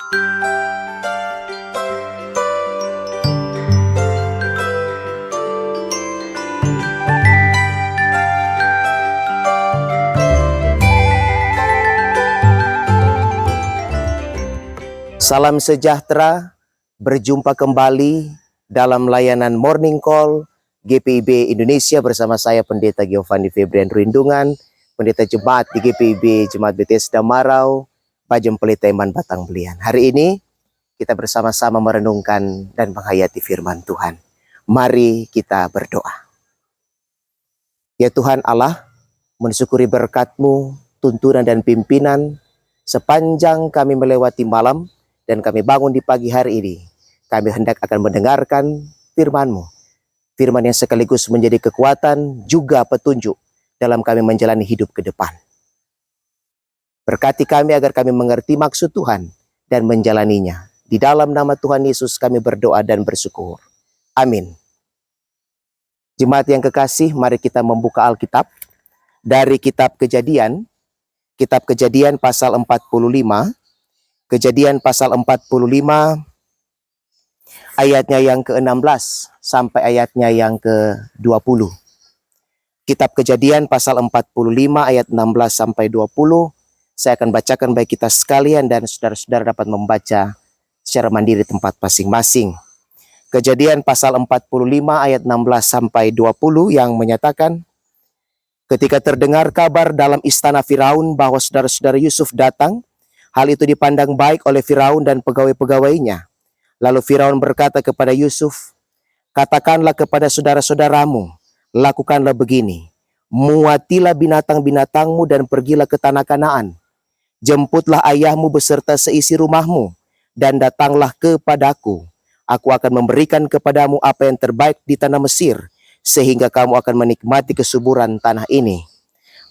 Salam sejahtera, berjumpa kembali dalam layanan Morning Call GPIB Indonesia bersama saya Pendeta Giovanni Febrian Rindungan, Pendeta Jemaat di GPIB Jemaat Bethesda Marau, Pajem Pelita Iman Batang Belian. Hari ini kita bersama-sama merenungkan dan menghayati firman Tuhan. Mari kita berdoa. Ya Tuhan Allah, mensyukuri berkat-Mu, tuntunan dan pimpinan sepanjang kami melewati malam, dan kami bangun di pagi hari ini, kami hendak akan mendengarkan firman-Mu. Firman yang sekaligus menjadi kekuatan juga petunjuk dalam kami menjalani hidup ke depan. Berkati kami agar kami mengerti maksud Tuhan dan menjalaninya. Di dalam nama Tuhan Yesus kami berdoa dan bersyukur. Amin. Jemaat yang kekasih, mari kita membuka Alkitab dari kitab Kejadian pasal 45. Kejadian pasal 45 ayatnya yang ke-16 sampai ayatnya yang ke-20. Kitab Kejadian pasal 45 ayat 16 sampai 20. Saya akan bacakan bagi kita sekalian dan saudara-saudara dapat membaca secara mandiri tempat masing-masing. Kejadian pasal 45 ayat 16 sampai 20 yang menyatakan, ketika terdengar kabar dalam istana Firaun bahwa saudara-saudara Yusuf datang, hal itu dipandang baik oleh Firaun dan pegawai-pegawainya. Lalu Firaun berkata kepada Yusuf, katakanlah kepada saudara-saudaramu, lakukanlah begini, muatilah binatang-binatangmu dan pergilah ke tanah Kanaan. Jemputlah ayahmu beserta seisi rumahmu, dan datanglah kepadaku. Aku akan memberikan kepadamu apa yang terbaik di tanah Mesir, sehingga kamu akan menikmati kesuburan tanah ini.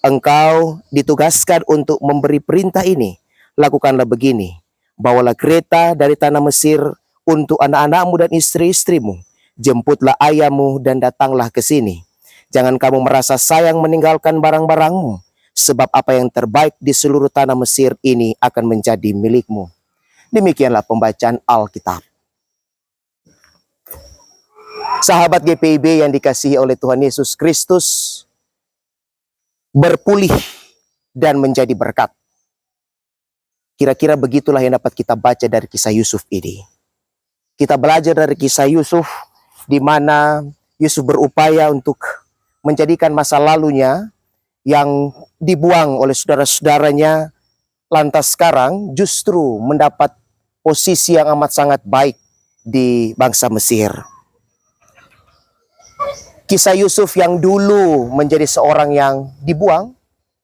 Engkau ditugaskan untuk memberi perintah ini. Lakukanlah begini, bawalah kereta dari tanah Mesir untuk anak-anakmu dan istri-istrimu. Jemputlah ayahmu dan datanglah ke sini. Jangan kamu merasa sayang meninggalkan barang-barangmu, sebab apa yang terbaik di seluruh tanah Mesir ini akan menjadi milikmu. Demikianlah pembacaan Alkitab. Sahabat GPIB yang dikasihi oleh Tuhan Yesus Kristus, berpulih dan menjadi berkat. Kira-kira begitulah yang dapat kita baca dari kisah Yusuf ini. Kita belajar dari kisah Yusuf, di mana Yusuf berupaya untuk menjadikan masa lalunya yang dibuang oleh saudara-saudaranya, lantas sekarang justru mendapat posisi yang amat sangat baik di bangsa Mesir. Kisah Yusuf yang dulu menjadi seorang yang dibuang,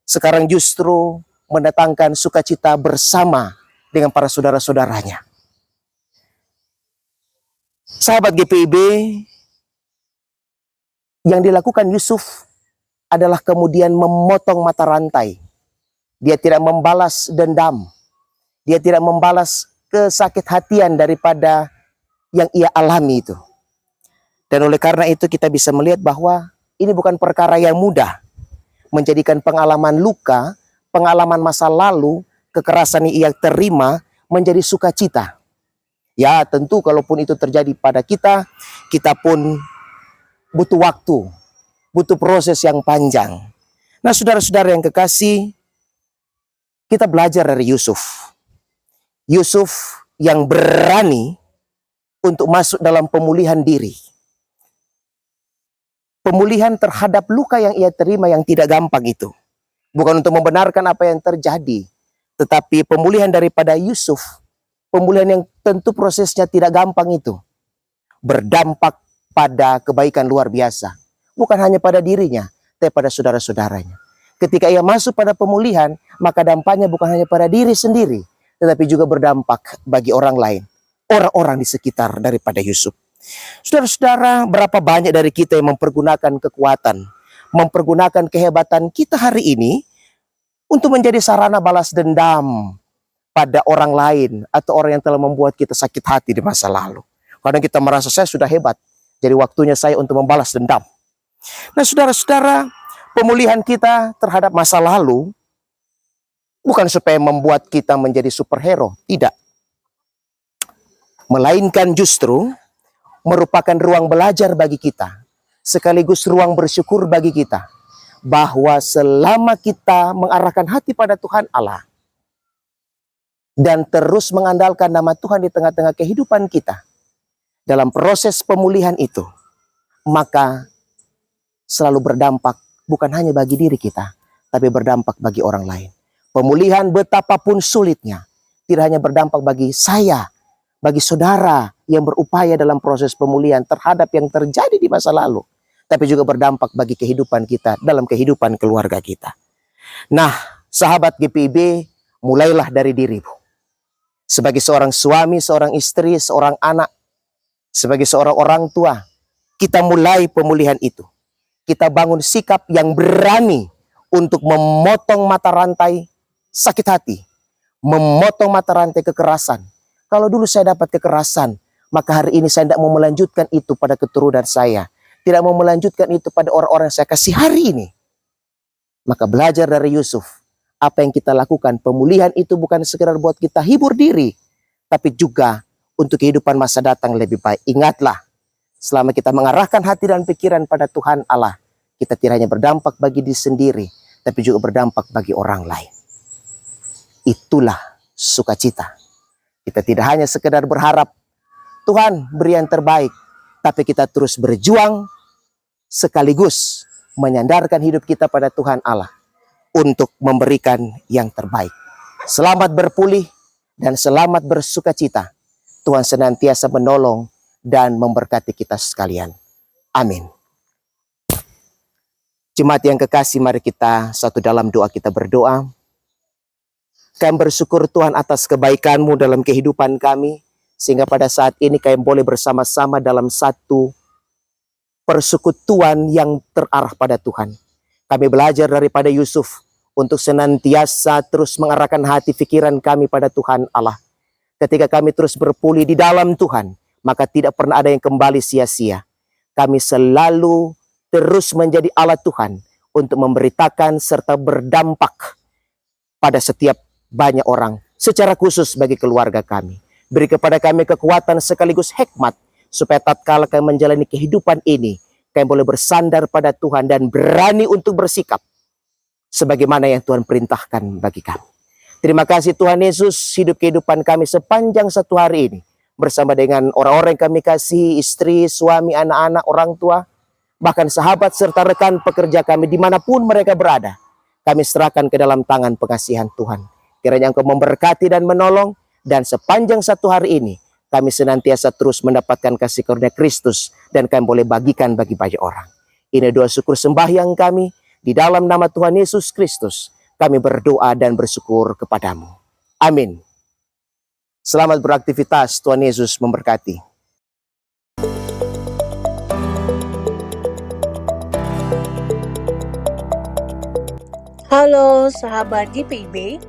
sekarang justru mendatangkan sukacita bersama dengan para saudara-saudaranya. Sahabat GPIB, yang dilakukan Yusuf adalah kemudian memotong mata rantai. Dia tidak membalas dendam. Dia tidak membalas kesakit hatian daripada yang ia alami itu. Dan oleh karena itu kita bisa melihat bahwa ini bukan perkara yang mudah. Menjadikan pengalaman luka, pengalaman masa lalu, kekerasan yang ia terima menjadi sukacita. Ya tentu kalaupun itu terjadi pada kita, kita pun butuh waktu, butuh proses yang panjang. Nah saudara-saudara yang kekasih, kita belajar dari Yusuf. Yusuf yang berani untuk masuk dalam pemulihan diri. Pemulihan terhadap luka yang ia terima yang tidak gampang itu. Bukan untuk membenarkan apa yang terjadi, tetapi pemulihan daripada Yusuf, pemulihan yang tentu prosesnya tidak gampang itu, berdampak pada kebaikan luar biasa. Bukan hanya pada dirinya, tapi pada saudara-saudaranya. Ketika ia masuk pada pemulihan, maka dampaknya bukan hanya pada diri sendiri, tetapi juga berdampak bagi orang lain, orang-orang di sekitar daripada Yusuf. Saudara-saudara, berapa banyak dari kita yang mempergunakan kekuatan, mempergunakan kehebatan kita hari ini untuk menjadi sarana balas dendam pada orang lain atau orang yang telah membuat kita sakit hati di masa lalu. Kadang kita merasa saya sudah hebat, jadi waktunya saya untuk membalas dendam. Nah saudara-saudara, pemulihan kita terhadap masa lalu bukan supaya membuat kita menjadi superhero, tidak. melainkan justru merupakan ruang belajar bagi kita, sekaligus ruang bersyukur bagi kita, bahwa selama kita mengarahkan hati pada Tuhan Allah dan terus mengandalkan nama Tuhan di tengah-tengah kehidupan kita, dalam proses pemulihan itu, maka selalu berdampak bukan hanya bagi diri kita, tapi berdampak bagi orang lain. Pemulihan betapapun sulitnya, tidak hanya berdampak bagi saya, bagi saudara yang berupaya dalam proses pemulihan terhadap yang terjadi di masa lalu, tapi juga berdampak bagi kehidupan kita dalam kehidupan keluarga kita. Nah, sahabat GPIB, mulailah dari dirimu. Sebagai seorang suami, seorang istri, seorang anak, sebagai seorang orang tua, kita mulai pemulihan itu. Kita bangun sikap yang berani untuk memotong mata rantai sakit hati, memotong mata rantai kekerasan. Kalau dulu saya dapat kekerasan, maka hari ini saya tidak mau melanjutkan itu pada keturunan saya. Tidak mau melanjutkan itu pada orang-orang yang saya kasih hari ini. Maka belajar dari Yusuf, apa yang kita lakukan, pemulihan itu bukan sekedar buat kita hibur diri, tapi juga untuk kehidupan masa datang lebih baik. Ingatlah, selama kita mengarahkan hati dan pikiran pada Tuhan Allah, kita tidak hanya berdampak bagi diri sendiri, tapi juga berdampak bagi orang lain. Itulah sukacita. Kita tidak hanya sekedar berharap Tuhan beri yang terbaik, tapi kita terus berjuang sekaligus menyandarkan hidup kita pada Tuhan Allah untuk memberikan yang terbaik. Selamat berpulih dan selamat bersukacita. Tuhan senantiasa menolong dan memberkati kita sekalian. Amin. Jemaat yang kekasih, mari kita satu dalam doa kita berdoa. Kami bersyukur Tuhan atas kebaikan-Mu dalam kehidupan kami, sehingga pada saat ini kami boleh bersama-sama dalam satu persekutuan yang terarah pada Tuhan. Kami belajar daripada Yusuf untuk senantiasa terus mengarahkan hati pikiran kami pada Tuhan Allah. Ketika kami terus berpulih di dalam Tuhan, maka tidak pernah ada yang kembali sia-sia. Kami selalu terus menjadi alat Tuhan untuk memberitakan serta berdampak pada setiap banyak orang, secara khusus bagi keluarga kami. Beri kepada kami kekuatan sekaligus hikmat, supaya tatkala kami menjalani kehidupan ini, kami boleh bersandar pada Tuhan dan berani untuk bersikap sebagaimana yang Tuhan perintahkan bagi kami. Terima kasih Tuhan Yesus, hidup kehidupan kami sepanjang satu hari ini, bersama dengan orang-orang yang kami kasih, istri, suami, anak-anak, orang tua, bahkan sahabat serta rekan pekerja kami dimanapun mereka berada. Kami serahkan ke dalam tangan pengasihan Tuhan. Kiranya Engkau memberkati dan menolong, dan sepanjang satu hari ini, kami senantiasa terus mendapatkan kasih karunia Kristus, dan kami boleh bagikan bagi banyak orang. Ini doa syukur sembahyang kami, di dalam nama Tuhan Yesus Kristus, kami berdoa dan bersyukur kepadamu. Amin. Selamat beraktivitas, Tuhan Yesus memberkati. Halo sahabat GPIB,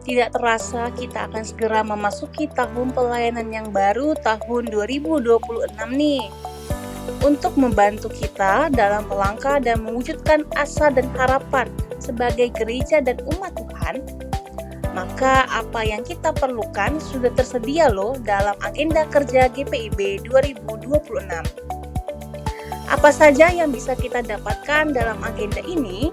tidak terasa kita akan segera memasuki tahun pelayanan yang baru tahun 2026 nih. Untuk membantu kita dalam melangkah dan mewujudkan asa dan harapan sebagai gereja dan umat Tuhan, maka apa yang kita perlukan sudah tersedia loh dalam agenda kerja GPIB 2026. Apa saja yang bisa kita dapatkan dalam agenda ini?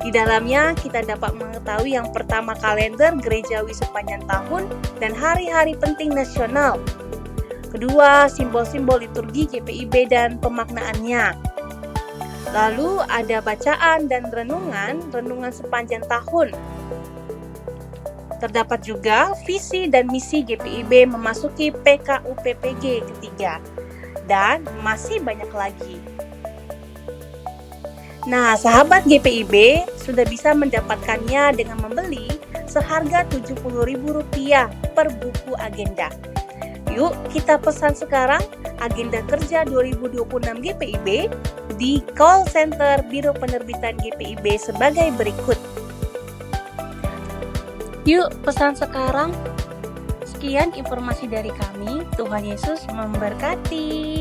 Di dalamnya kita dapat mengetahui yang pertama kalender gerejawi sepanjang tahun dan hari-hari penting nasional. Kedua, simbol-simbol liturgi GPIB dan pemaknaannya. Lalu ada bacaan dan renungan sepanjang tahun. Terdapat juga visi dan misi GPIB memasuki PKUPPG ketiga. Dan masih banyak lagi. Nah, sahabat GPIB sudah bisa mendapatkannya dengan membeli seharga Rp70.000 per buku agenda. Yuk kita pesan sekarang agenda kerja 2026 GPIB di call center Biro Penerbitan GPIB sebagai berikut. Yuk pesan sekarang. Sekian informasi dari kami. Tuhan Yesus memberkati.